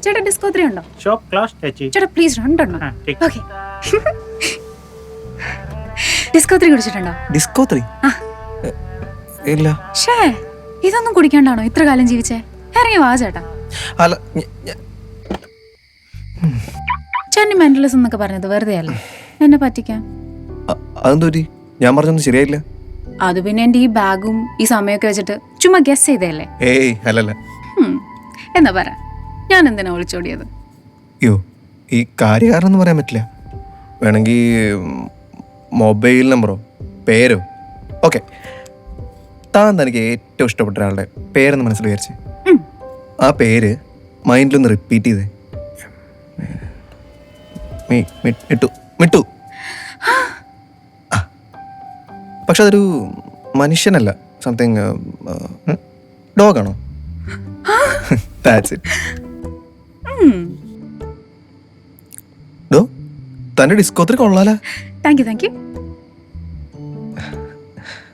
ചേട്ടാ ഡിസ്കോ 3 ഉണ്ടോ? Shop class ചേച്ചി. ചേട്ടാ പ്ലീസ് രണ്ടെണ്ണം. take. ഓക്കെ. ഡിസ്കോ 3 കുടിച്ചിട്ടുണ്ടോ? ഡിസ്കോ 3 ഇല്ല. ഷേ ഇതൊന്നും കുടിക്കാണ്ടാണോ ഇത്ര കാലം ജീവിച്ചേ? ഇറങ്ങി വാ ചേട്ടാ. അല്ല ചെന്നി മെന്റലിസം എന്നൊക്കെ പറഞ്ഞത് വെറുതെ അല്ലേ എന്നെ പറ്റിക്കാൻ. അതെന്തോരി ഞാൻ പറഞ്ഞൊന്നും ശരിയായില്ല. അത് പിന്നെ എന്റെ ഈ ബാഗും ഈ സമയമൊക്കെ വെച്ചിട്ട് ചുമ്മാ ഗസ് ചെയ്തല്ലേ? ഏയ് അല്ലല്ല. എന്നാ പറ ഞാൻ എന്തിനാ ഒളിച്ചോടിയത്? അയ്യോ ഈ കാര്യകാരണം ഒന്നും പറയാൻ പറ്റില്ല. വേണമെങ്കിൽ മൊബൈൽ നമ്പറോ പേരോ ഓക്കെ. താൻ തനിക്ക് ഏറ്റവും ഇഷ്ടപ്പെട്ട ഒരാളുടെ പേരെന്ന് മനസ്സിൽ വിചാരിച്ച് ആ പേര് മൈൻഡിലൊന്ന് റിപ്പീറ്റ് ചെയ്തേ. മിട്ടു. പക്ഷെ അതൊരു മനുഷ്യനല്ല, സംതിങ് ഡോഗാണോ? That's it. ഡോ തന്റെ ഡിസ്കോ 3 കൊള്ളാല. Thank you.